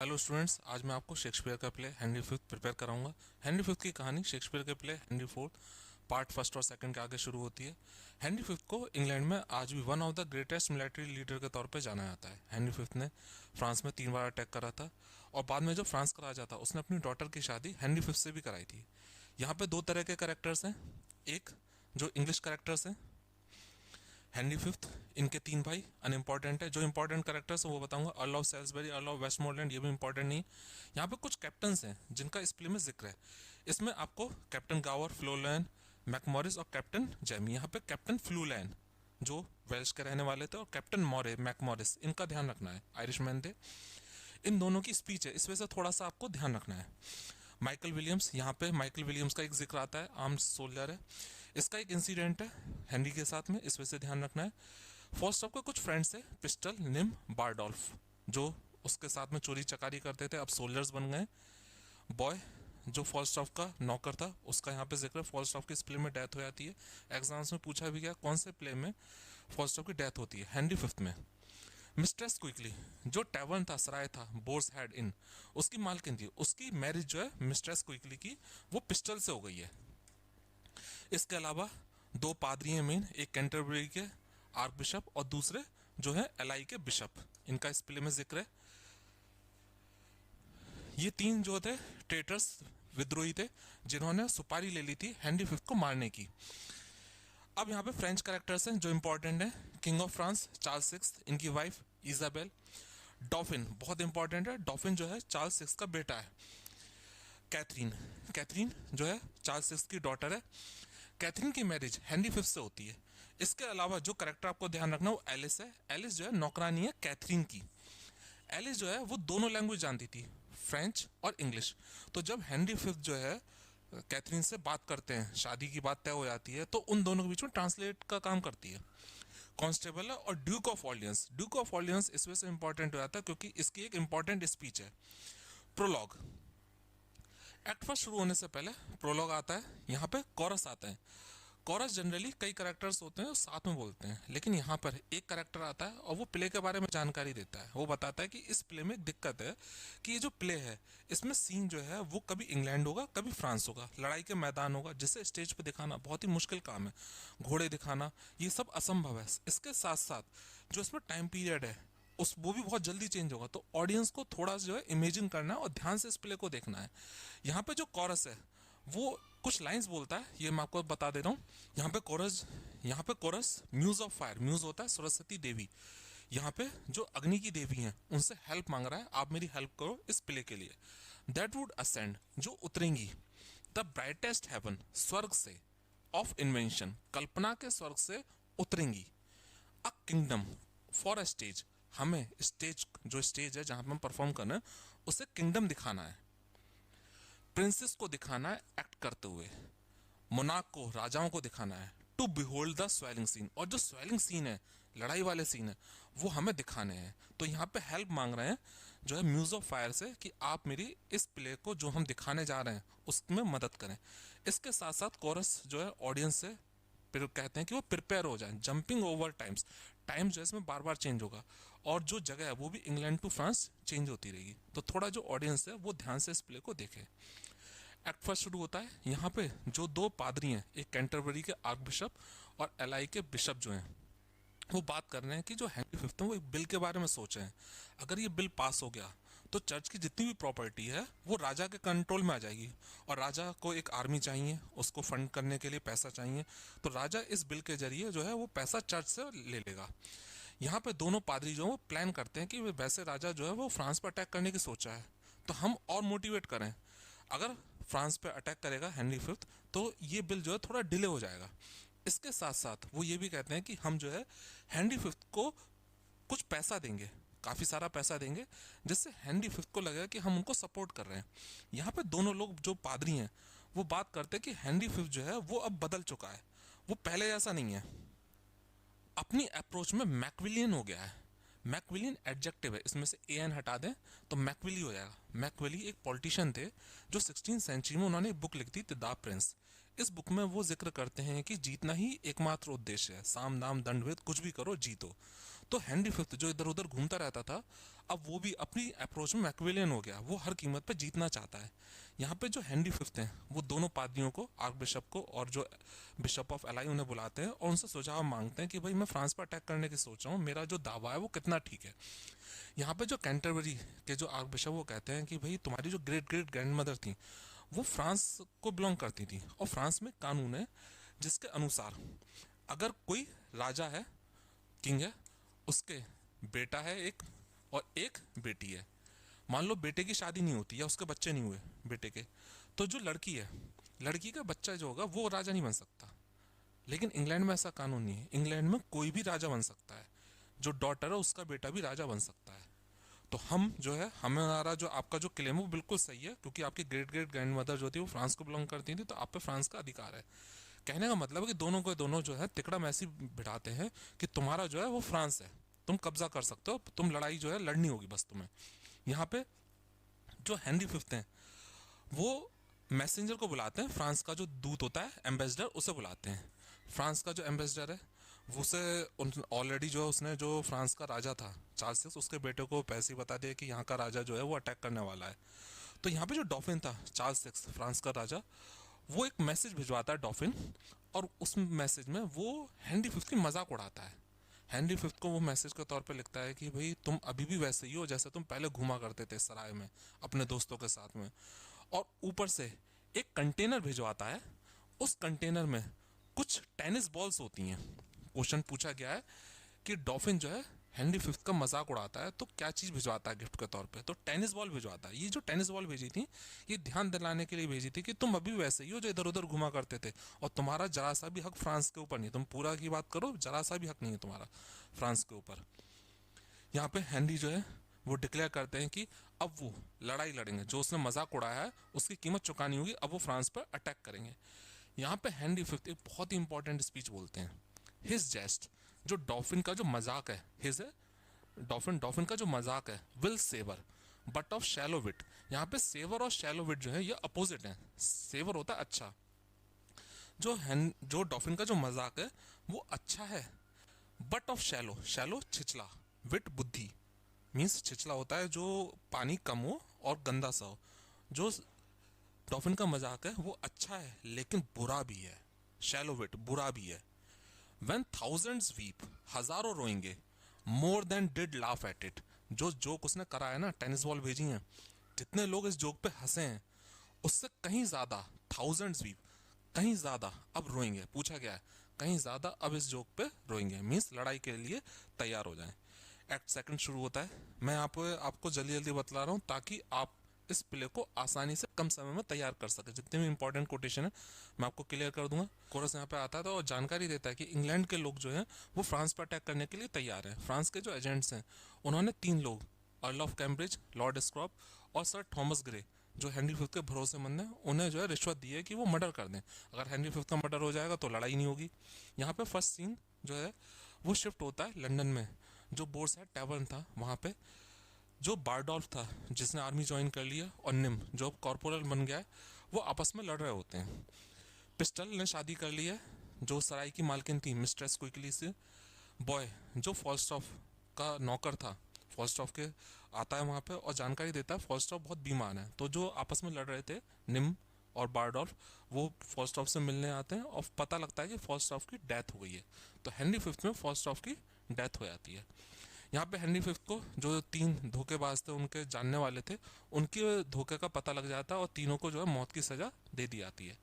Hello students, आज मैं आपको शेक्सपियर का प्ले हेनरी फिफ्थ प्रिपेयर कराऊंगा। हेनरी फिफ्थ की कहानी शेक्सपियर के play Henry fourth part first और सेकंड के आगे शुरू होती है। हेनरी फिफ्थ को इंग्लैंड में आज भी one of the greatest military leader के तौर पे जाना जाता है। हेनरी फिफ्थ ने फ्रांस में 3 बार अटैक करा था और बाद में जब फ्रांस का राजा था उसने अपनी डॉटर की शादी हेनरी फिफ्थ से भी कराई थी। यहाँ पे 2 तरह के करेक्टर्स हैं। एक जो इंग्लिश करेक्टर्स हैं, हेनरी फिफ्थ, इनके 3 भाई अनइम्पॉर्टेंट है। जो इंपॉर्टेंट कैरेक्टर्स है वो बताऊंगा। Earl of Salisbury, Earl of Westmoreland, ये भी इंपॉर्टेंट नहीं है। यहाँ पे कुछ कैप्टन्स हैं जिनका इस प्ले में जिक्र है। इसमें आपको कैप्टन गावर, फ्लोलैन, मैकमॉरिस और कैप्टन जैमी। यहाँ पे कैप्टन फ्लूलैन जो वेल्श के रहने वाले थे और कैप्टन मॉरे मैकमॉरिस, इनका ध्यान रखना है, आयरिशमैन थे। इन दोनों की स्पीच है, इस वजह से थोड़ा सा आपको ध्यान रखना है। माइकल विलियम्स, यहाँ पे माइकल विलियम्स का एक जिक्र आता है, आर्म्ड सोल्जर है। इसका एक इंसिडेंट है हेनरी के साथ में, इस वजह से ध्यान रखना है। फॉल्स्टॉफ के कुछ फ्रेंड्स थे, पिस्टल, निम, बारडोल्फ, जो उसके साथ में चोरी चकारी करते थे, अब सोल्जर्स बन गए। बॉय जो फॉल्स्टॉफ का नौकर था, उसका यहाँ पे जिक्र है। फॉल्स्टॉफ की इस प्ले में डेथ हो जाती है। एग्जाम्स में पूछा भी गया कौन से प्ले में फॉल्स्टॉफ की डेथ होती है, हेनरी फिफ्थ में। मिस्ट्रेस क्विकली जो टैवर्न था, सराय था, बोर्स हेड इन, उसकी मालकिन थी, उसकी मैरिज जो है मिस्ट्रेस क्विकली की, वो पिस्टल से हो गई है। इसके अलावा 2 पादरी हैं मेन, एक कैंटरबरी के आर्क बिशप और दूसरे जो है एलाई के बिशप, इनका इस प्ले में जिक्र है। ये 3 जो थे ट्रेटर्स, विद्रोही थे, जिन्होंने सुपारी ले ली थी हेनरी फिफ्थ को मारने की। अब यहाँ पे फ्रेंच कैरेक्टर्स हैं जो इंपॉर्टेंट हैं। King of France Charles six, इनकी वाइफ इजाबेल। डॉफिन बहुत इंपॉर्टेंट है, डॉफिन जो है चार्ल्स सिक्स का बेटा है। कैथरीन, कैथरीन जो है चार्ल्स सिक्स की डॉटर है। कैथरीन की मैरिज हेनरी फिफ्थ से होती है। इसके अलावा जो करेक्टर आपको ध्यान रखना वो एलिस है। एलिस जो है नौकरानी है कैथरीन की। एलिस जो है वो दोनों लैंग्वेज जानती थी, फ्रेंच और इंग्लिश। तो जब हेनरी फिफ्थ जो है कैथरीन से बात करते हैं, शादी की बात तय हो जाती है, तो उन दोनों के बीच में ट्रांसलेट का काम करती है। कॉन्स्टेबल है। और Duke of Orleans, Duke of Orleans इस वजह से इंपॉर्टेंट हो जाता है क्योंकि इसकी एक इंपॉर्टेंट स्पीच है, प्रोलॉग। एक्ट फर्स्ट शुरू होने से पहले प्रोलॉग आता है, यहाँ पे कोरस आता है। कोरस जनरली कई करेक्टर्स होते हैं साथ में बोलते हैं, लेकिन यहाँ पर एक करेक्टर आता है और वो प्ले के बारे में जानकारी देता है। वो बताता है कि इस प्ले में एक दिक्कत है कि ये जो प्ले है इसमें सीन जो है वो कभी इंग्लैंड होगा, कभी फ्रांस होगा, लड़ाई के मैदान होगा, जिसे स्टेज पे दिखाना बहुत ही मुश्किल काम है। घोड़े दिखाना ये सब असंभव है। इसके साथ साथ जो इसमें टाइम पीरियड है उस वो भी बहुत जल्दी चेंज होगा, तो ऑडियंस को थोड़ा जो है इमेजिन करना है और ध्यान से इस प्ले को देखना है। यहाँ पे जो कोरस है वो कुछ लाइंस बोलता है, ये मैं आपको बता दे रहा हूँ। यहाँ पे chorus muse of fire, muse होता है सरस्वती देवी, यहाँ पे जो अग्नि की देवी हैं उनसे हेल्प मांग रहा है, आप मेरी हेल्प करो इस प्ले के लिए। दैट वुड असेंड, जो उतरेंगी, द ब्राइटेस्ट हेवन, स्वर्ग से, ऑफ इन्वेंशन, कल्पना के स्वर्ग से उतरेंगी। A kingdom for a stage, हमें स्टेज, जो स्टेज है जहां पर हम परफॉर्म करना है उसे किंगडम दिखाना है। प्रिंसेस को दिखाना है एक्ट करते हुए, मोनार्क को, राजाओं को दिखाना है। To behold the swelling scene, और जो स्वेलिंग सीन है, लड़ाई वाले सीन है, वो हमें दिखाने हैं। तो यहाँ पे हेल्प मांग रहे हैं जो है म्यूज ऑफ फायर से कि आप मेरी इस प्ले को जो हम दिखाने जा रहे हैं उसमें मदद करें। इसके साथ साथ कोरस जो है ऑडियंस से फिर कहते हैं कि वो प्रिपेयर हो जाए। जंपिंग ओवर टाइम्स, टाइम जो है इसमें बार बार चेंज होगा और जो जगह है वो भी इंग्लैंड टू फ्रांस चेंज होती रहेगी। तो थोड़ा जो ऑडियंस है वो ध्यान से इस प्ले को देखे। एक्ट फर्स्ट शुरू होता है। यहाँ पे जो 2 पादरी हैं, एक कैंटरबरी के आर्क बिशप और एलाई के बिशप जो हैं, वो बात कर रहे हैं कि जो हेनरी फिफ्थ है वो एक बिल के बारे में सोच रहे हैं। अगर ये बिल पास हो गया तो चर्च की जितनी भी प्रॉपर्टी है वो राजा के कंट्रोल में आ जाएगी और राजा को एक आर्मी चाहिए, उसको फंड करने के लिए पैसा चाहिए, तो राजा इस बिल के जरिए जो है वो पैसा चर्च से ले लेगा। यहाँ पे दोनों पादरी जो है वो प्लान करते हैं कि वैसे राजा जो है वो फ्रांस पर अटैक करने की सोचा है, तो हम और मोटिवेट करें। अगर फ्रांस पे अटैक करेगा हेनरी फिफ्थ तो ये बिल जो है थोड़ा डिले हो जाएगा। इसके साथ साथ वो ये भी कहते हैं कि हम जो है हेनरी फिफ्थ को कुछ पैसा देंगे, काफ़ी सारा पैसा देंगे, जिससे हेनरी फिफ्थ को लगेगा कि हम उनको सपोर्ट कर रहे हैं। यहाँ पे दोनों लोग जो पादरी हैं वो बात करते हैं कि हेनरी फिफ्थ जो है वो अब बदल चुका है, वो पहले जैसा नहीं है, अपनी अप्रोच में मैकविलियन हो गया है। मैकविलियन एडजेक्टिव है, इसमें से एन हटा दें तो मैकविली हो जाएगा। मैकविली एक पॉलिटिशियन थे जो 16th सेंचुरी में उन्होंने एक बुक लिख दी द प्रिंस। इस बुक में वो जिक्र करते हैं कि जीतना ही एकमात्र उद्देश्य है, साम दाम दंड भेद कुछ भी करो जीतो। तो हेनरी फिफ्थ जो इधर उधर घूमता रहता था, अब वो भी अपनी अप्रोच में मैकवेलियन हो गया, वो हर कीमत पे जीतना चाहता है। यहाँ पे जो हेनरी फिफ्थ हैं वो दोनों पादरियों को, आर्क बिशप को और जो बिशप ऑफ एलाई, उन्हें बुलाते हैं और उनसे सुझाव मांगते हैं कि भाई मैं फ्रांस पर अटैक करने की सोच रहा हूँ, मेरा जो दावा है वो कितना ठीक है। यहाँ पे जो कैंटरबरी के जो आर्क बिशप वो कहते हैं कि भाई तुम्हारी जो ग्रेट ग्रेट ग्रैंड मदर थी वो फ्रांस को बिलोंग करती थी, और फ्रांस में कानून है जिसके अनुसार अगर कोई राजा है, किंग है, उसके बेटा है एक और एक बेटी है, मान लो बेटे की शादी नहीं होती या उसके बच्चे नहीं हुए बेटे के, तो जो लड़की है, लड़की का बच्चा जो होगा वो राजा नहीं बन सकता। लेकिन इंग्लैंड में ऐसा कानून नहीं है, इंग्लैंड में कोई भी राजा बन सकता है, जो डॉटर है उसका बेटा भी राजा बन सकता है। तो हम जो है, हमारा जो आपका जो क्लेम है वो बिल्कुल सही है, क्योंकि आपकी ग्रेट ग्रेट ग्रैंड मदर जो थी वो फ्रांस को बिलोंग करती थी, तो आप पे फ्रांस का अधिकार है। कहने का मतलब है कि दोनों को दोनों जो है तिकड़ा में ऐसी बिठाते हैं कि तुम्हारा जो है वो फ्रांस है, तुम कब्जा कर सकते हो, तुम लड़ाई जो है लड़नी होगी बस तुम्हें। यहाँ पे जो हेनरी फिफ्थ हैं वो मैसेंजर को बुलाते हैं, फ्रांस का जो दूत होता है एम्बेसडर उसे बुलाते हैं। फ्रांस का जो एम्बेसडर है वो उसे ऑलरेडी जो उसने जो फ्रांस का राजा था चार्ल्स सिक्स, उसके बेटे को पैसे बता दिया कि यहाँ का राजा जो है वो अटैक करने वाला है। तो यहाँ पे जो डॉफिन था चार्ल्स सिक्स फ्रांस का राजा, वो एक मैसेज भिजवाता है डॉफिन, और उस मैसेज में वो हेनरी फिफ्थ की मजाक उड़ाता है। हेनरी फिफ्थ को वो मैसेज के तौर पे लिखता है कि भाई तुम अभी भी वैसे ही हो जैसे तुम पहले घुमा करते थे सराय में अपने दोस्तों के साथ में। और ऊपर से एक कंटेनर भिजवाता है, उस कंटेनर में कुछ टेनिस बॉल्स होती हैं। क्वेश्चन पूछा गया है कि डॉफिन जो है हेनरी फिफ्थ का मजाक उड़ाता है तो क्या चीज़ भिजवाता है गिफ्ट के तौर पे, तो टेनिस बॉल भिजवाता है। ये जो टेनिस बॉल भेजी थी ये ध्यान दिलाने के लिए भेजी थी कि तुम अभी वैसे ही हो जो इधर उधर घुमा करते थे, और तुम्हारा जरा सा भी हक फ्रांस के ऊपर नहीं, तुम पूरा की बात करो, जरा सा भी हक नहीं है तुम्हारा फ्रांस के ऊपर। यहाँ पे हेनरी जो है वो डिक्लेयर करते हैं कि अब वो लड़ाई लड़ेंगे, जो उसने मजाक उड़ाया है उसकी कीमत चुकानी होगी, अब वो फ्रांस पर अटैक करेंगे। यहाँ पे हेनरी फिफ्थ एक बहुत ही इंपॉर्टेंट स्पीच बोलते हैं, हिज जेस्ट, जो डॉफिन का जो मजाक है, हिज है डॉफिन, डॉफिन का जो मजाक है, will savour but of shallow wit. यहाँ पे सेवर और शैलो विट जो है ये अपोजिट है, सेवर होता है अच्छा, जो डॉफिन का जो मजाक है वो अच्छा है, बट ऑफ शैलो, शैलो छिछला, विट बुद्धि, मीन्स छिछला होता है जो पानी कम हो और गंदा सा हो। जो डॉफिन का मजाक है वो अच्छा है लेकिन बुरा भी है, शैलो विट बुरा भी है। वेन थाउजेंड्स वीप, हजारों रोएंगे, more than did laugh at it, जो जोक उसने करा है ना, टेनिस बॉल भेजी है, जितने लोग इस जोक पे हंसे हैं उससे कहीं ज्यादा, थाउजेंड्स वीप, कहीं ज्यादा अब रोएंगे। पूछा गया है कहीं ज्यादा अब इस जोक पे रोएंगे, मीन्स लड़ाई के लिए तैयार हो जाएं। एक्ट सेकंड शुरू होता है, मैं आपको जल्दी जल्दी बतला रहा हूँ ताकि आप इस प्ले को आसानी से कम समय में तैयार कर सके। जितने भी इंपॉर्टेंट कोटेशन है मैं आपको क्लियर कर दूंगा। कोरस यहाँ पे आता था और जानकारी देता है कि इंग्लैंड के लोग जो हैं वो फ्रांस पर अटैक करने के लिए तैयार हैं। फ्रांस के जो एजेंट्स हैं उन्होंने 3 लोग, अर्ल ऑफ कैम्ब्रिज, लॉर्ड स्क्रॉप और सर थॉमस ग्रे, जो हेनरी फिफ्थ के भरोसेमंद हैं, उन्हें जो है रिश्वत दी है कि वो मर्डर कर दें। अगर हेनरी फिफ्थ का मर्डर हो जाएगा तो लड़ाई नहीं होगी। यहाँ पे फर्स्ट सीन जो है वो शिफ्ट होता है लंदन में, जो बोर्स है टैवर्न था वहाँ पे। जो बारडॉल्फ था जिसने आर्मी ज्वाइन कर लिया और निम जो कॉर्पोरल बन गया है, वो आपस में लड़ रहे होते हैं। पिस्टल ने शादी कर ली है जो सराय की मालकिन थी मिस्ट्रेस क्विकली से। बॉय जो फॉल्स्टॉफ का नौकर था, फॉल्स्टॉफ के आता है वहाँ पे और जानकारी देता है फॉल्स्टॉफ बहुत बीमार है। तो जो आपस में लड़ रहे थे निम और बारडॉल्फ, वो फॉल्स्टॉफ से मिलने आते हैं और पता लगता है कि फॉल्स्टॉफ की डेथ हो गई है। तो हेनरी फिफ्थ में फॉल्स्टॉफ की डेथ हो जाती है। यहाँ पे हेनरी फिफ्थ को जो 3 धोखेबाज थे उनके जानने वाले थे, उनके धोखे का पता लग जाता है और तीनों को जो है मौत की सजा दे दी जाती है।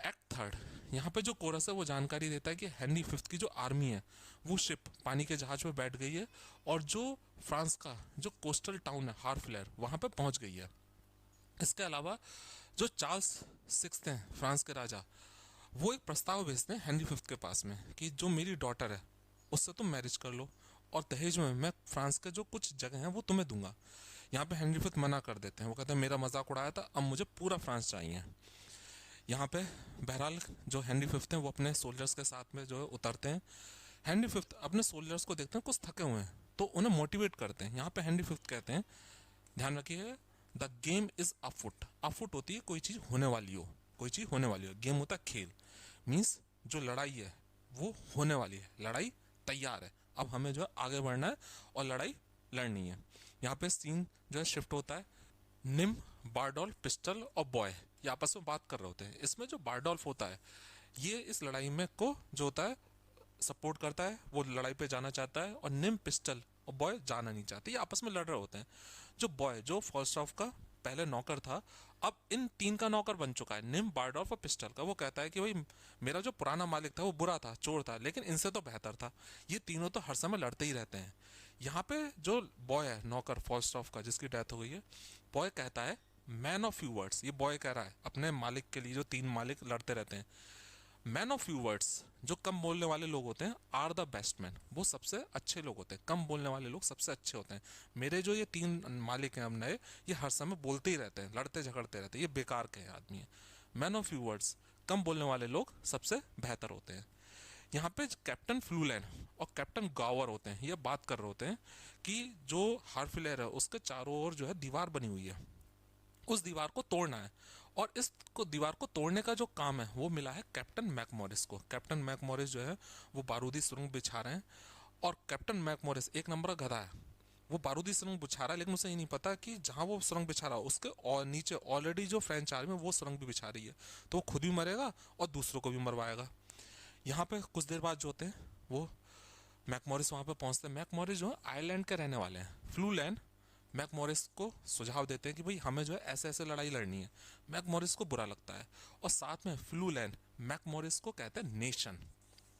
एक्ट थर्ड, यहाँ पे जो कोरस है वो जानकारी देता है कि हेनरी फिफ्थ की जो आर्मी है वो शिप पानी के जहाज में बैठ गई है और जो फ्रांस का जो कोस्टल टाउन है हार्फ्लेर वहाँ पे पहुँच गई है। इसके अलावा जो चार्ल्स सिक्स्थ हैं फ्रांस के राजा, वो एक प्रस्ताव भेजते हैं हेनरी फिफ्थ के पास में कि जो मेरी डॉटर है उससे तुम मैरिज कर लो और दहेज में मैं फ्रांस के जो कुछ जगह हैं वो तुम्हें दूंगा। यहाँ पे हेनरी फिफ्थ मना कर देते हैं, वो कहते हैं मेरा मजाक उड़ाया था, अब मुझे पूरा फ्रांस चाहिए। यहाँ पे बहरहाल जो हेनरी फिफ्थ हैं वो अपने सोल्जर्स के साथ में जो है उतरते हैं। हेनरी फिफ्थ अपने सोल्जर्स को देखते हैं कुछ थके हुए हैं तो उन्हें मोटिवेट करते हैं। यहाँ पे हेनरी फिफ्थ कहते हैं, ध्यान रखिए, द गेम इज अफुट। अफुट होती है कोई चीज़ होने वाली हो, कोई चीज़ होने वाली हो। गेम होता है खेल, मीन्स जो लड़ाई है वो होने वाली है, लड़ाई तैयार है, अब हमें जो है आगे बढ़ना है और लड़ाई लड़नी है। यहाँ पे सीन जो है शिफ्ट होता है, निम, बारडोल्फ, पिस्टल और बॉय ये आपस में बात कर रहे होते हैं। इसमें जो बारडोल्फ होता है ये इस लड़ाई में को जो होता है सपोर्ट करता है, वो लड़ाई पे जाना चाहता है, और निम, पिस्टल और बॉय जाना नहीं चाहते, ये आपस में लड़ रहे होते हैं। जो बॉय जो फॉल्स्टॉफ का पहले नौकर था, अब इन तीन का नौकर बन चुका है, निम, बारडोल्फ और पिस्टल का। वो कहता है कि भाई मेरा जो पुराना मालिक था वो बुरा था, चोर था, लेकिन इनसे तो बेहतर था। ये तीनों तो हर समय लड़ते ही रहते हैं। यहाँ पे जो बॉय है नौकर फॉल्स्टॉफ का जिसकी डेथ हो गई है, बॉय कहता है मैन ऑफ फ्यू वर्ड्स, ये बॉय कह रहा है अपने मालिक के लिए, जो तीन मालिक लड़ते रहते हैं, मैन ऑफ फ्यू वर्ड्स, जो कम बोलने वाले लोग होते हैं, आर द बेस्ट मैन, वो सबसे अच्छे लोग होते हैं। कम बोलने वाले लोग सबसे अच्छे होते हैं। मेरे जो ये तीन मालिक हैं अब नए, ये हर समय बोलते ही रहते हैं, लड़ते झगड़ते रहते हैं, ये बेकार के आदमी हैं। मैन ऑफ फ्यू वर्ड्स, कम बोलने वाले लोग सबसे बेहतर होते हैं। यहाँ पे कैप्टन फ्लूलैंड और कैप्टन गावर होते हैं, ये बात कर रहे होते हैं कि जो हार्फिलेर है उसके चारों ओर जो है दीवार बनी हुई है, उस दीवार को तोड़ना है। और इस को दीवार को तोड़ने का जो काम है वो मिला है कैप्टन मैकमोरिस को। कैप्टन मैकमोरिस जो है वो बारूदी सुरंग बिछा रहे हैं, और कैप्टन मैकमोरिस एक नंबर का गधा है, वो बारूदी सुरंग बिछा रहा है, लेकिन उसे ये नहीं पता कि जहाँ वो सुरंग बिछा रहा है उसके और नीचे ऑलरेडी जो फ्रेंच आर्मी वो सुरंग भी बिछा रही है, तो वो खुद भी मरेगा और दूसरों को भी मरवाएगा। यहाँ पे कुछ देर बाद जो होते हैं वो मैकमोरिस वहाँ पे पहुँचते हैं। मैकमोरिस जो है आयरलैंड के रहने वाले हैं। फ्लूलैंड मैकमोरिस को सुझाव देते हैं कि भाई हमें जो है ऐसे ऐसे लड़ाई लड़नी है। मैकमोरिस को बुरा लगता है, और साथ में फ्लूलैंड मैकमोरिस को कहते हैं नेशन,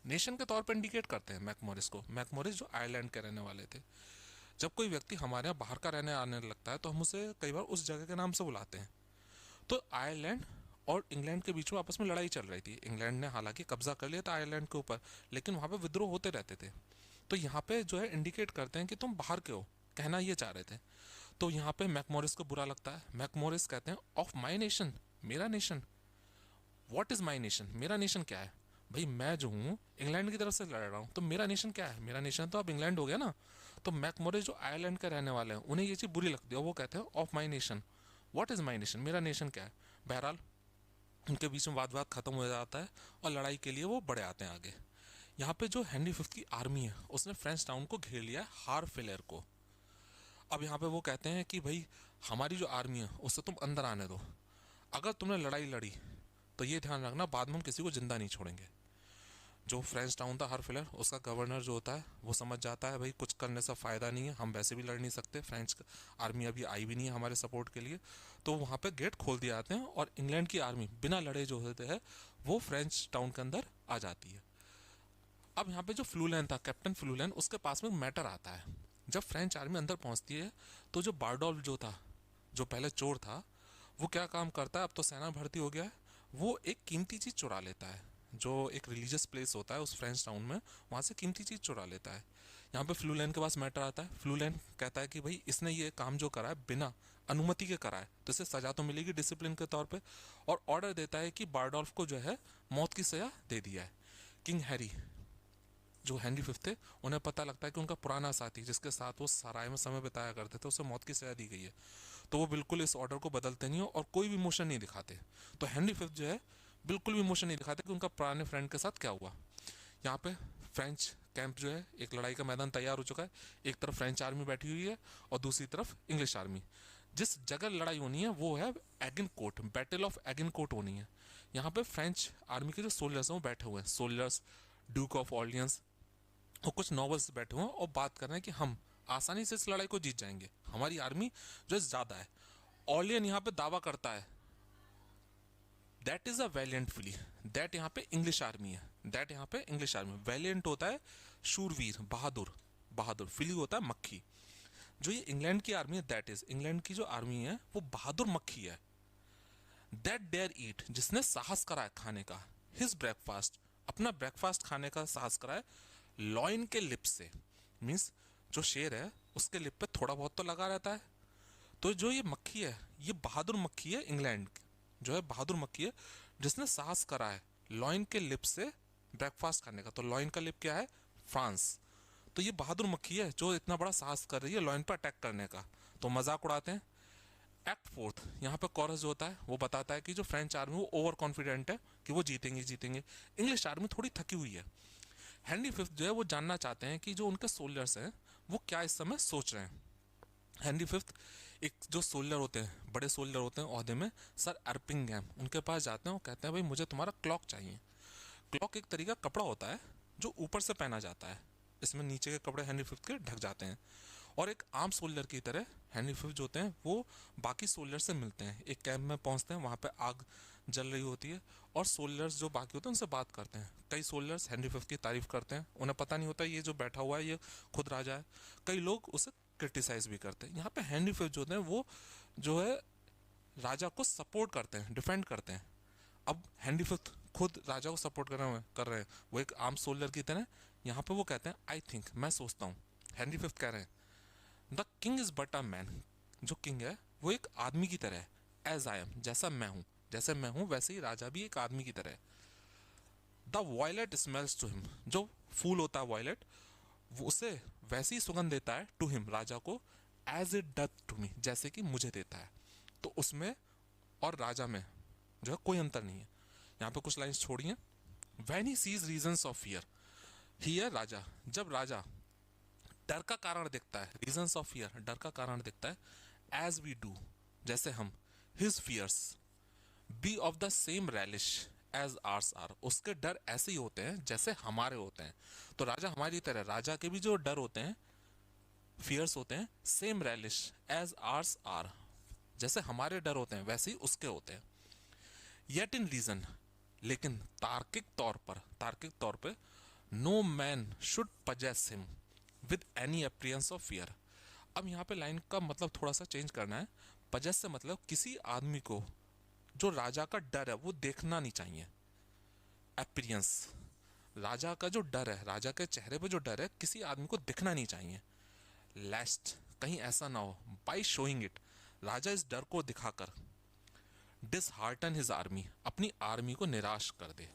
नेशन के तौर पर इंडिकेट करते हैं मैकमोरिस को। मैकमोरिस जो आयरलैंड के रहने वाले थे। जब कोई व्यक्ति हमारे यहाँ बाहर का रहने आने लगता है तो हम उसे कई बार उस जगह के नाम से बुलाते हैं। तो आयरलैंड और इंग्लैंड के बीच में आपस में लड़ाई चल रही थी। इंग्लैंड ने हालांकि कब्जा कर लिया था आयरलैंड के ऊपर, लेकिन वहाँ पे विद्रोह होते रहते थे। तो यहाँ पे जो है इंडिकेट करते हैं कि तुम बाहर के हो, कहना ये चाह रहे थे। तो यहाँ पे मैकमोरिस को बुरा लगता है। मैकमोरिस कहते हैं ऑफ माई नेशन, मेरा nation, what is my nation, मेरा नेशन क्या है। भाई मैं जो हूँ इंग्लैंड की तरफ से लड़ रहा हूँ, तो मेरा नेशन क्या है, मेरा नेशन तो अब इंग्लैंड हो गया ना। तो मैकमोरिस जो आयरलैंड के रहने वाले हैं उन्हें ये चीज़ बुरी लगती है, और वो कहते हैं of my nation, what is my nation, मेरा नेशन क्या है। बहरहाल उनके बीच में वाद खत्म हो जाता है और लड़ाई के लिए वो बढ़े आते हैं आगे। यहाँ पे जो हेनरी फिफ्थ की आर्मी है उसने फ्रेंच टाउन को घेर लिया है, हार्फिलेर को। अब यहाँ पे वो कहते हैं कि भाई हमारी जो आर्मी है उससे तुम अंदर आने दो, अगर तुमने लड़ाई लड़ी तो ये ध्यान रखना बाद में हम किसी को जिंदा नहीं छोड़ेंगे। जो फ्रेंच टाउन था हार्फिलर, उसका गवर्नर जो होता है वो समझ जाता है भाई कुछ करने से फ़ायदा नहीं है, हम वैसे भी लड़ नहीं सकते, फ्रेंच आर्मी अभी आई भी नहीं है हमारे सपोर्ट के लिए। तो वहाँ पे गेट खोल दिए जाते हैं और इंग्लैंड की आर्मी बिना लड़े जो होते हैं वो फ्रेंच टाउन के अंदर आ जाती है। अब यहाँ पे जो फ्लूलैंड था, कैप्टन फ्लूलैंड, उसके पास में मैटर आता है। जब फ्रेंच आर्मी अंदर पहुंचती है तो जो बारडोल्फ जो था, जो पहले चोर था, वो क्या काम करता है, अब तो सेना भर्ती हो गया है, वो एक कीमती चीज़ चुरा लेता है। जो एक रिलीजियस प्लेस होता है उस फ्रेंच टाउन में, वहाँ से कीमती चीज़ चुरा लेता है। यहाँ पे फ्लूलैंड के पास मैटर आता है। फ्लूलैंड कहता है कि भाई इसने ये काम जो करा है बिना अनुमति के करा है, तो इसे सजा तो मिलेगी डिसिप्लिन के तौर पे, और ऑर्डर देता है कि बारडोल्फ को जो है मौत की सजा दे दिया है। किंग हैरी जो हेनरी फिफ्थ थे, उन्हें पता लगता है कि उनका पुराना साथी जिसके साथ वो सराय में समय बिताया करते थे उसे मौत की सजा दी गई है। तो वो बिल्कुल इस ऑर्डर को बदलते नहीं हो और कोई भी इमोशन नहीं दिखाते। तो हेनरी फिफ्थ जो है बिल्कुल भी इमोशन नहीं दिखाते कि उनका पुराने फ्रेंड के साथ क्या हुआ। यहाँ पे फ्रेंच कैंप जो है, एक लड़ाई का मैदान तैयार हो चुका है। एक तरफ फ्रेंच आर्मी बैठी हुई है और दूसरी तरफ इंग्लिश आर्मी। जिस जगह लड़ाई होनी है वो है एगिनकोट, बैटल ऑफ एगिनकोट होनी है। यहाँ पे फ्रेंच आर्मी के जो सोल्जर्स हैं वो बैठे हुए हैं, सोल्जर्स, ड्यूक ऑफ ऑर्लियंस और कुछ नॉवल्स बैठे हुए हैं और बात कर रहे हैं कि हम आसानी से इस लड़ाई को जीत जाएंगे, हमारी आर्मी जो है ज़्यादा है। ऑर्लियन यहाँ पे दावा करता है that is a valiant flea, that यहाँ पे इंग्लिश आर्मी है, दैट यहाँ पे इंग्लिश आर्मी। वैलियंट होता है शूरवीर, बहादुर, बहादुर। फिली होता है मक्खी। जो ये इंग्लैंड की आर्मी है, दैट इज इंग्लैंड की जो आर्मी है वो बहादुर मक्खी है। दैट डेयर ईट, जिसने साहस करा है खाने का, हिज ब्रेकफास्ट, अपना ब्रेकफास्ट खाने का साहस करा है, लॉइन के लिप से, मीन्स जो शेर है उसके लिप पे थोड़ा बहुत तो लगा रहता है। तो जो ये मक्खी है ये बहादुर मक्खी है, इंग्लैंड जो है बहादुर मक्खी है जिसने साहस करा है लॉइन के लिप से ब्रेकफास्ट करने का। तो लॉइन का लिप क्या है, फ्रांस। तो ये बहादुर मक्खी है जो इतना बड़ा साहस कर रही है लॉइन पर अटैक करने का। तो मजाक उड़ाते हैं। एक्ट फोर्थ, यहाँ पे कॉरस जो होता है वो बताता है कि जो फ्रेंच आर्मी वो ओवर कॉन्फिडेंट है कि वो जीतेंगे जीतेंगे। इंग्लिश आर्मी थोड़ी थकी हुई है। हेनरी फिफ्थ जो है वो जानना चाहते हैं कि जो उनके सोल्जर्स हैं वो क्या इस समय सोच रहे हैं। हेनरी फिफ्थ एक जो सोल्जर होते हैं, बड़े सोल्जर होते हैं ओहदे में, सर अर्पिंगहैम, उनके पास जाते हैं। वो कहते हैं भाई मुझे तुम्हारा क्लॉक चाहिए। क्लॉक एक तरीका कपड़ा होता है जो ऊपर से पहना जाता है, इसमें नीचे के कपड़े हेनरी फिफ्थ के ढक जाते हैं। और एक आम सोल्जर की तरह हेनरी फिफ्थ जो होते हैं वो बाकी सोल्जर से मिलते हैं, एक कैंप में पहुंचते हैं, वहाँ पे आग जल रही होती है और सोल्जर्स जो बाकी होते हैं उनसे बात करते हैं। कई सोल्जर्स हेनरी फिफ्थ की तारीफ करते हैं, उन्हें पता नहीं होता ये जो बैठा हुआ है ये खुद राजा है। कई लोग उसे क्रिटिसाइज भी करते हैं। यहाँ पे हेनरी फिफ्थ जो होते हैं वो जो है राजा को सपोर्ट करते हैं, डिफेंड करते हैं। अब हेनरी फिफ्थ खुद राजा को सपोर्ट कर रहे हैं वो एक आर्म सोल्जर की तरह। यहाँ पे वो कहते हैं आई थिंक, मैं सोचता हूँ, हेनरी फिफ्थ कह रहे हैं the king is but a man, जो किंग है वो एक आदमी की तरह है, एज आई एम, जैसा मैं हूँ, जैसे मैं हूँ वैसे ही राजा भी एक आदमी की तरह है। The violet smells to him, जो फूल होता है वॉयलेट वो उसे वैसी सुगंध देता है टू हिम, राजा को, as it doth to me, जैसे कि मुझे देता है। तो उसमें और राजा में जो है कोई अंतर नहीं है। यहाँ पे कुछ लाइन्स छोड़िए। When he sees reasons of fear, here राजा, जब राजा डर का कारण देखता है, रीजन्स ऑफ फियर, डर का कारण देखता है, एज वी डू, जैसे हम, his fears be of the same relish as ours are, उसके डर ऐसे ही होते हैं जैसे हमारे होते हैं। तो राजा हमारी तरह, राजा के भी जो डर होते हैं, फियर्स होते हैं, same relish as ours are, जैसे हमारे डर होते हैं वैसे ही उसके होते हैं। येट इन रीजन, लेकिन तार्किक तौर पे no man should possess him with any appearance of fear. अब यहाँ पे लाइन का मतलब थोड़ा सा चेंज करना है। पजेस से मतलब किसी आदमी को जो राजा का डर है वो देखना नहीं चाहिए। अपीयरेंस, राजा का जो डर है, राजा के चेहरे पे जो डर है किसी आदमी को दिखना नहीं चाहिए। लेस्ट, कहीं ऐसा ना हो, बाई शोइंग इट, राजा इस डर को दिखाकर, डिसहार्टन हिज आर्मी, अपनी आर्मी को निराश कर दे।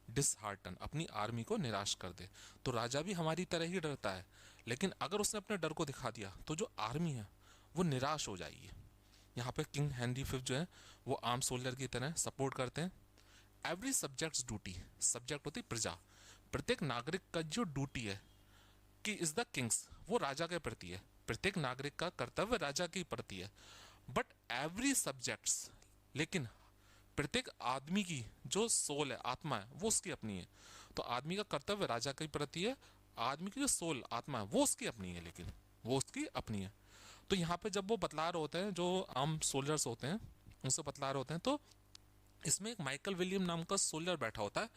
डिसहार्टन, अपनी आर्मी को निराश कर दे। तो राजा भी हमारी तरह ही डरता है, लेकिन अगर उसने अपने डर को दिखा दिया तो जो आर्मी है वो निराश हो जाएगी। यहाँ पे किंग हेनरी फिफ्थ जो है वो आर्म सोल्जर की तरह सपोर्ट करते हैं। एवरी सब्जेक्ट्स ड्यूटी, सब्जेक्ट होती प्रजा, प्रत्येक नागरिक का जो ड्यूटी है कि इज द किंग्स, वो राजा के प्रति है, प्रत्येक नागरिक का कर्तव्य राजा के प्रति है। बट एवरी सब्जेक्ट्स, लेकिन प्रत्येक आदमी की जो सोल है, आत्मा है, वो उसकी अपनी है। तो आदमी का कर्तव्य राजा के प्रति है, आदमी की जो सोल, आत्मा है, वो उसकी अपनी है, लेकिन वो उसकी अपनी है। तो यहाँ पे जब वो बतला रहे होते हैं, जो आम सोल्जर्स होते हैं उनसे बतला रहे होते हैं, तो इसमें एक माइकल विलियम नाम का सोल्जर बैठा होता है।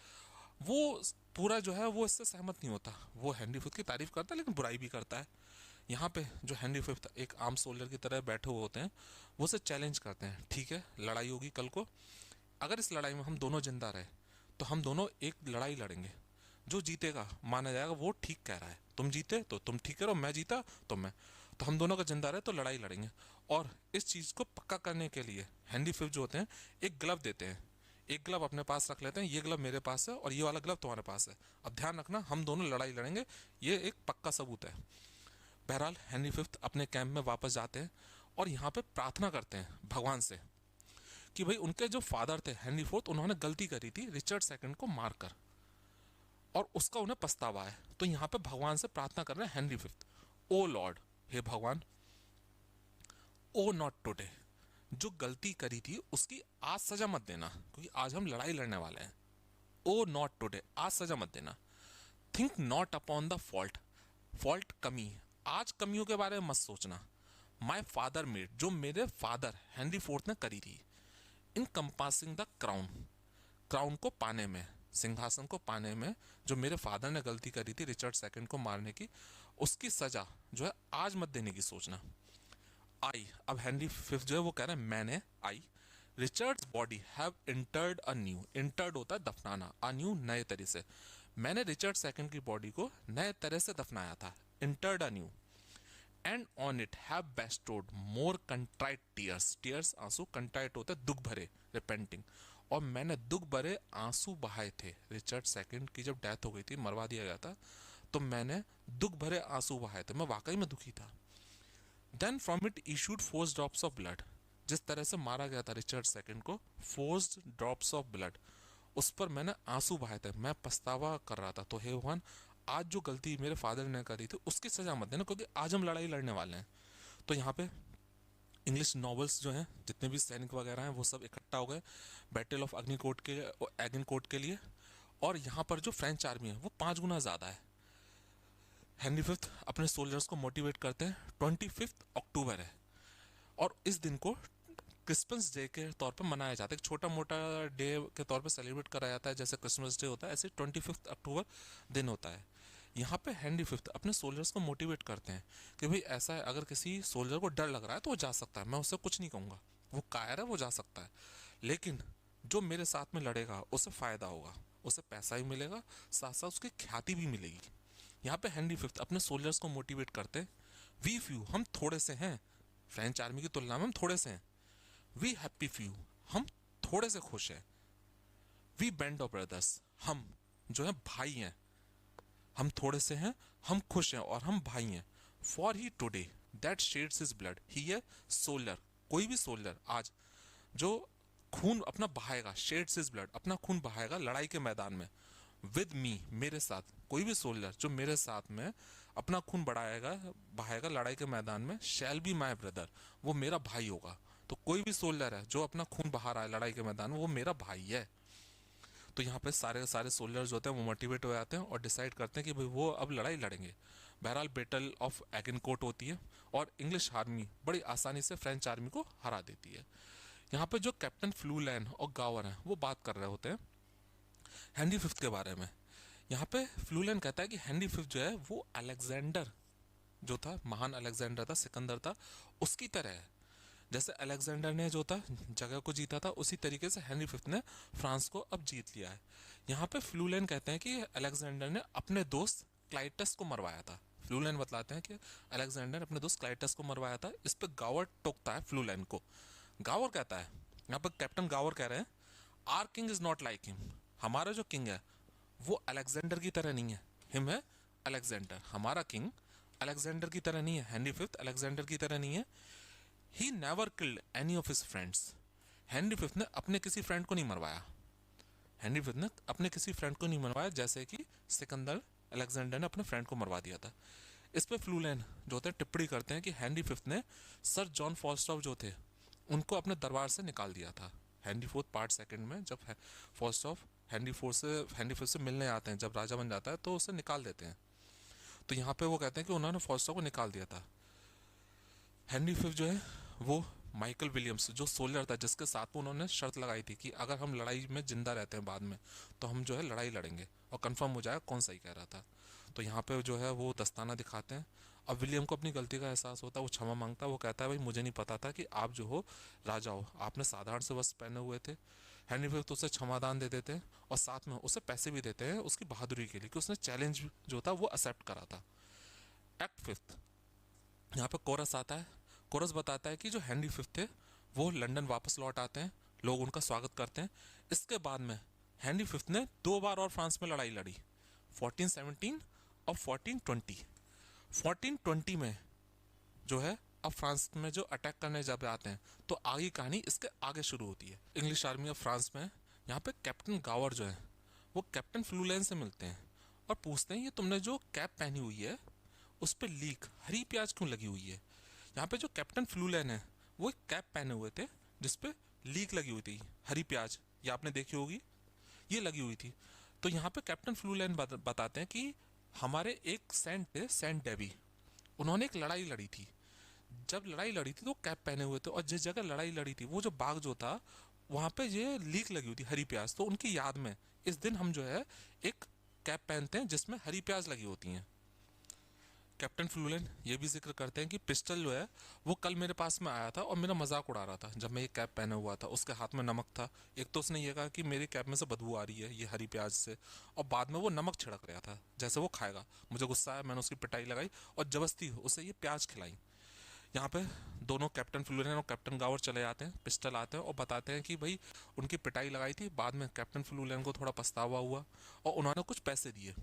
वो पूरा जो है वो इससे सहमत नहीं होता, वो हेनरी फिफ्थ की तारीफ करता है लेकिन बुराई भी करता है। यहाँ पे जो हेनरी फिफ्थ एक आर्म सोल्जर की तरह बैठे हुए होते हैं वो उसे चैलेंज करते हैं, ठीक है लड़ाई होगी कल को, अगर इस लड़ाई में हम दोनों जिंदा रहे तो हम दोनों एक लड़ाई लड़ेंगे, जो जीतेगा माना जाएगा वो ठीक कह रहा है, तुम जीते तो तुम ठीक करो, मैं जीता तो मैं, तो हम दोनों का जिंदा रहे तो लड़ाई लड़ेंगे। और इस चीज़ को पक्का करने के लिए हेनरी फिफ्थ जो होते हैं एक ग्लव देते हैं, एक ग्लव अपने पास रख लेते हैं, ये ग्लव मेरे पास है और ये वाला ग्लव तुम्हारे पास है, अब ध्यान रखना हम दोनों लड़ाई लड़ेंगे, ये एक पक्का सबूत है। बहरहाल हेनरी फिफ्थ अपने कैंप में वापस जाते हैं और यहाँ पे प्रार्थना करते हैं भगवान से कि भाई उनके जो फादर थे हेनरी फोर्थ, उन्होंने गलती करी थी रिचर्ड सेकंड को मारकर और उसका उन्हें पछतावा है। तो यहाँ पे भगवान से प्रार्थना कर रहे हैं हेनरी फिफ्थ, ओ लॉर्ड, हे भगवान, ओ नॉट टुडे, जो गलती करी थी उसकी आज सजा मत देना, क्योंकि आज हम लड़ाई लड़ने वाले हैं। ओ नॉट टुडे, आज सजा मत देना। Think not upon the fault, fault कमी, आज कमियों के बारे में मत सोचना। माई फादर मेड, जो मेरे फादर हेनरी फोर्थ ने करी थी। इन कंपासिंग द क्राउन, क्राउन को पाने में, सिंहासन को पाने में जो मेरे फादर ने गलती करी थी रिचर्ड सेकंड को मारने की, उसकी सजा जो है आज मत देने की सोचना। आई, अब हेनरी फिफ्थ जो है वो कह रहे हैं मैंने, I Richard's body have interred anew, interred होता है दफनाना, अ न्यू नए तरह से, मैंने रिचर्ड सेकंड की बॉडी को नए तरह से दफनाया था, interred anew, and on it have bestowed more contrite tears, tears आंसू, कंट्राइट होते दुख भरे, रिपेंटिंग, और मैंने दुख भरे आंसू बहाए थे। रिचर्ड सेकंड की जब डेथ हो गई थी, मरवा दिया गया था, तो मैंने दुख भरे आंसू बहाए थे, मैं वाकई में दुखी था। Then from it issued forced drops of blood, जिस तरह से मारा गया था रिचर्ड सेकंड को, फोर्स्ड ड्रॉप्स ऑफ ब्लड, उस पर मैंने आंसू बहाए थे, मैं पछतावा कर रहा था। तो हे भगवान, आज जो गलती मेरे फादर ने करी थी उसकी सजा मत देना, क्योंकि आज हम लड़ाई लड़ने वाले हैं। तो यहाँ पे इंग्लिश नॉवेल्स जो हैं, जितने भी सैनिक वगैरह हैं, वो सब इकट्ठा हो गए बैटल ऑफ एगिनकोर्ट के लिए। और यहाँ पर जो फ्रेंच आर्मी है वो 5 गुना ज़्यादा है। हेनरी फिफ्थ अपने सोल्जर्स को मोटिवेट करते हैं। 25 अक्टूबर है और इस दिन को क्रिसमस डे के तौर पर मनाया जाता है। एक छोटा मोटा डे के तौर पर सेलिब्रेट कराया जाता है, जैसे क्रिसमस डे होता है ऐसे 25 अक्टूबर दिन होता है। यहाँ पे हेनरी फिफ्थ अपने सोल्जर्स को मोटिवेट करते हैं कि भाई ऐसा है, अगर किसी सोल्जर को डर लग रहा है तो वो जा सकता है, मैं उससे कुछ नहीं कहूँगा, वो कायर है, वो जा सकता है, लेकिन जो मेरे साथ में लड़ेगा उसे फ़ायदा होगा, उसे पैसा भी मिलेगा, साथ साथ उसकी ख्याति भी मिलेगी। यहाँ पे हेनरी फिफ्थ अपने सोल्जर्स को मोटिवेट करते हैं। वी फ्यू, हम थोड़े से हैं, फ्रेंच आर्मी की तुलना में हम थोड़े से हैं। वी हैप्पी फ्यू, हम थोड़े से खुश हैं। वी बैंड ऑफ ब्रदर्स, हम जो है भाई हैं, हम थोड़े से हैं, हम खुश हैं और हम भाई हैं। For he today that sheds his blood, he है सोल्जर, कोई भी सोल्जर आज जो खून अपना बहाएगा, शेड्स हिज ब्लड, अपना खून बहाएगा लड़ाई के मैदान में, विद मी, मेरे साथ, कोई भी सोल्जर जो मेरे साथ में अपना खून बढ़ाएगा बहाएगा लड़ाई के मैदान में, शैल बी माई ब्रदर, वो मेरा भाई होगा। तो कोई भी सोल्जर है जो अपना खून बहा रहा है लड़ाई के मैदान में, वो मेरा भाई है। तो यहाँ पे सारे के सारे सोल्जर्स होते हैं वो मोटिवेट हो जाते हैं और डिसाइड करते हैं कि भाई वो अब लड़ाई लड़ेंगे। बहरहाल बैटल ऑफ एगिनकोर्ट होती है और इंग्लिश आर्मी बड़ी आसानी से फ्रेंच आर्मी को हरा देती है। यहाँ पे जो कैप्टन फ्लूलैन और गावर हैं वो बात कर रहे होते हैं हेनरी फिफ्थ के बारे में। यहाँ पे फ्लूलैन कहता है कि हेनरी फिफ्थ जो है वो अलेक्जेंडर जो था, महान अलेक्जेंडर था, सिकंदर था, उसकी तरह है। जैसे अलेक्जेंडर ने जो था जगह को जीता था, उसी तरीके से हेनरी फिफ्थ ने फ्रांस को अब जीत लिया है। यहाँ पे फ्लूलैन कहते हैं कि अलेक्जेंडर ने अपने दोस्त क्लाइटस को मरवाया था। फ्लूलैन बतलाते हैं कि अलेक्जेंडर ने अपने दोस्त क्लाइटस को मरवाया था। इस पे गावर टोकता है फ्लूलैन को। गावर कहता है, यहाँ पर कैप्टन गावर कह रहे हैं, our king is not like him, हमारा जो किंग है वो अलेक्जेंडर की तरह नहीं है। हिम है अलेक्जेंडर, हमारा किंग अलेक्जेंडर की तरह नहीं है, हेनरी फिफ्थ अलेक्जेंडर की तरह नहीं है। He never killed any of his friends, Henry fifth ने अपने किसी फ्रेंड को नहीं मरवाया, हेनरी फिफ्थ ने अपने किसी फ्रेंड को नहीं मरवाया, जैसे कि सिकंदर अलेक्जेंडर ने अपने फ्रेंड को मरवा दिया था। इस पे फ्लूलैन जो होते हैं टिप्पणी करते हैं कि हेनरी फिफ्थ ने सर जॉन फॉल्स्टॉफ जो थे उनको अपने दरबार से निकाल दिया था। हेनरी फोर्थ पार्ट सेकंड में जब फॉल्स्टॉफ हेनरी फिफ्थ से मिलने आते हैं, जब राजा बन जाता है तो उसे निकाल देते हैं। तो यहाँ पे वो कहते हैं कि उन्होंने फॉल्स्टॉफ को निकाल दिया था। हेनरी फिफ्थ जो है वो माइकल विलियम्स जो सोल्जर था जिसके साथ में उन्होंने शर्त लगाई थी कि अगर हम लड़ाई में जिंदा रहते हैं बाद में तो हम जो है लड़ाई लड़ेंगे और कंफर्म हो जाएगा कौन सही कह रहा था। तो यहाँ पे जो है वो दस्ताना दिखाते हैं। अब विलियम को अपनी गलती का एहसास होता है, वो क्षमा मांगता है, वो कहता है भाई मुझे नहीं पता था कि आप जो हो राजा हो, आपने साधारण से वस्त्र पहने हुए थे। हेनरी फिफ्थ उसे क्षमादान दे देते हैं और साथ में उसे पैसे भी देते हैं उसकी बहादुरी के लिए कि उसने चैलेंज जो था वो एक्सेप्ट करा था। एक्ट फिफ्थ, यहाँ पे कोरस आता है। कोरस बताता है कि जो हेनरी फिफ्थ थे वो लंदन वापस लौट आते हैं, लोग उनका स्वागत करते हैं। इसके बाद में हेनरी फिफ्थ ने 2 बार और फ्रांस में लड़ाई लड़ी, 1417 और 1420। 1420 में जो है अब फ्रांस में जो अटैक करने जब आते हैं तो आगे कहानी इसके आगे शुरू होती है। इंग्लिश आर्मी ऑफ फ्रांस में यहाँ पे कैप्टन गावर जो है वो कैप्टन फ्लूलैन से मिलते हैं और पूछते हैं ये तुमने जो कैप पहनी हुई है उस पर लीक हरी प्याज क्यों लगी हुई है। यहाँ पे जो कैप्टन फ्लूलैन है वो एक कैप पहने हुए थे जिसपे लीक लगी हुई थी, हरी प्याज ये आपने देखी होगी, ये लगी हुई थी। तो यहाँ पे कैप्टन फ्लूलैन बताते हैं कि हमारे एक सेंट थे, सेंट डेवी, उन्होंने एक लड़ाई लड़ी थी। जब लड़ाई लड़ी थी तो कैप पहने हुए थे और जिस जगह लड़ाई लड़ी थी वो जो बाग जो था वहाँ पे ये लीक लगी हुई थी हरी प्याज। तो उनकी याद में इस दिन हम जो है एक कैप पहनते हैं जिसमें हरी प्याज लगी होती हैं। कैप्टन फ्लूलैन ये भी जिक्र करते हैं कि पिस्टल जो है वो कल मेरे पास में आया था और मेरा मजाक उड़ा रहा था जब मैं ये कैप पहना हुआ था, उसके हाथ में नमक था। एक तो उसने ये कहा कि मेरी कैप में से बदबू आ रही है ये हरी प्याज से, और बाद में वो नमक छिड़क रहा था जैसे वो खाएगा। मुझे गुस्सा आया, मैंने उसकी पिटाई लगाई और जबरदस्ती उसे ये प्याज खिलाई। यहाँ पे दोनों कैप्टन फ्लूलैन और कैप्टन गावर चले जाते हैं, पिस्टल आते हैं और बताते हैं कि भाई उनकी पिटाई लगाई थी। बाद में कैप्टन फ्लूलैन को थोड़ा पछतावा हुआ और उन्होंने कुछ पैसे दिए।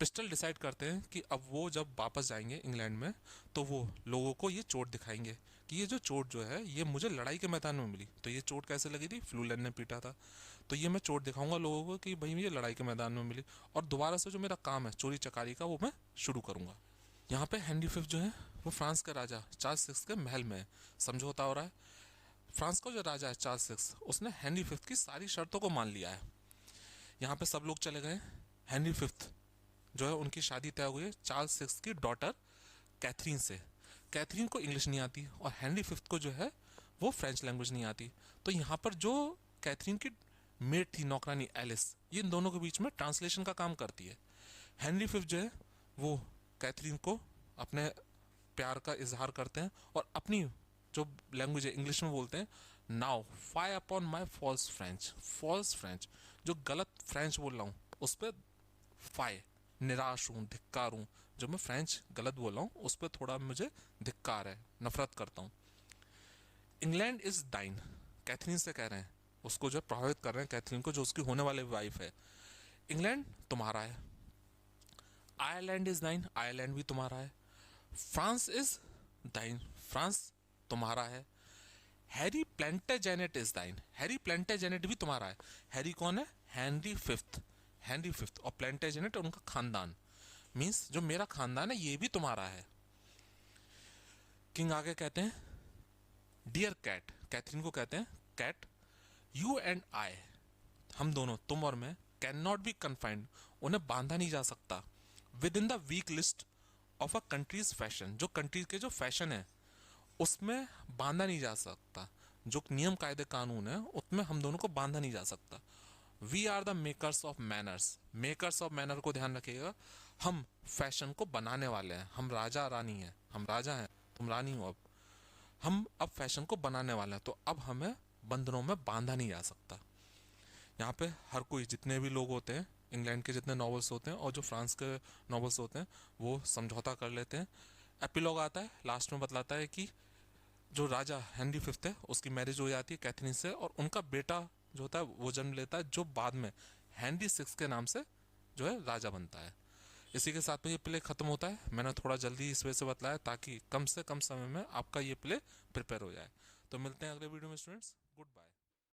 पिस्टल डिसाइड करते हैं कि अब वो जब वापस जाएंगे इंग्लैंड में तो वो लोगों को ये चोट दिखाएंगे कि ये जो चोट जो है ये मुझे लड़ाई के मैदान में मिली। तो ये चोट कैसे लगी थी, फ्लूलैन ने पीटा था। तो ये मैं चोट दिखाऊंगा लोगों को कि भाई मुझे लड़ाई के मैदान में मिली, और दोबारा से जो मेरा काम है चोरी चकारी का वो मैं शुरू करूंगा। यहाँ पे हेनरी फिफ्थ जो है वो फ्रांस के राजा चार्ल्स सिक्स के महल में है, समझौता हो रहा है। फ्रांस का जो राजा है चार्ल्स सिक्स, उसने हेनरी फिफ्थ की सारी शर्तों को मान लिया है। यहाँ पे सब लोग चले गए। हेनरी फिफ्थ जो है उनकी शादी तय हुई है चार्ल्स सिक्स की डॉटर कैथरीन से। कैथरीन को इंग्लिश नहीं आती और हेनरी फिफ्थ को जो है वो फ्रेंच लैंग्वेज नहीं आती। तो यहाँ पर जो कैथरीन की मेड थी नौकरानी एलिस, ये इन दोनों के बीच में ट्रांसलेशन का काम करती है। हेनरी फिफ्थ जो है वो कैथरीन को अपने प्यार का इजहार करते हैं और अपनी जो लैंग्वेज है इंग्लिश में बोलते हैं, now fie upon my false French. False French, जो गलत फ्रेंच बोल रहा हूँ उस पर फाई, निराश हूँ, धिक्कार हूँ। जो मैं फ्रेंच गलत बोल रहा हूँ उस पर थोड़ा मुझे धिक्कार है, नफरत करता हूँ। इंग्लैंड इज डाइन, कैथरीन से कह रहे हैं, उसको जो प्रभावित कर रहे हैं कैथरीन को, जो उसकी होने वाली वाइफ है। इंग्लैंड तुम्हारा है। आयरलैंड इज डाइन, आयरलैंड भी तुम्हारा है। फ्रांस इज डाइन, फ्रांस तुम्हारा है। हैरी प्लेंटेजेनेट इज डाइन, हैरी प्लेंटेजेनेट भी तुम्हारा है। हैरी कौन है? Henry fifth, Henry fifth. और प्लेंटेजेनेट उनका खानदान, मीन्स जो मेरा खानदान है ये भी तुम्हारा है। किंग आगे कहते हैं, डियर कैट, कैथरीन को कहते हैं कैट, यू एंड आई, हम दोनों, तुम और मैं, कैन नॉट बी कन्फाइंड, उन्हें बांधा नहीं जा सकता, within the weak list of a country's fashion, जो कंट्री के जो फैशन है उसमें बांधा नहीं जा सकता, जो नियम कायदे कानून है उसमें हम दोनों को बांधा नहीं जा सकता। We are the makers of manners, makers of manner को ध्यान रखिएगा, हम फैशन को बनाने वाले हैं। हम राजा रानी हैं, हम राजा हैं, तुम रानी हो। अब हम अब फैशन को बनाने वाले हैं, तो अब हमें बंधनों में बांधा नहीं जा सकता। यहाँ पे हर कोई, जितने भी लोग होते हैं, इंग्लैंड के जितने नॉवेल्स होते हैं और जो फ्रांस के नॉवेल्स होते हैं, वो समझौता कर लेते हैं। एपिलॉग आता है, लास्ट में बतलाता है कि जो राजा हेनरी फिफ्थ है उसकी मैरिज हो जाती है कैथरीन से, और उनका बेटा जो होता है वो जन्म लेता है, जो बाद में हेनरी सिक्स के नाम से जो है राजा बनता है। इसी के साथ में ये प्ले खत्म होता है। मैंने थोड़ा जल्दी इस वजह से बतलाया ताकि कम से कम समय में आपका ये प्ले प्रिपेयर हो जाए। तो मिलते हैं अगले वीडियो में स्टूडेंट्स, गुड बाय।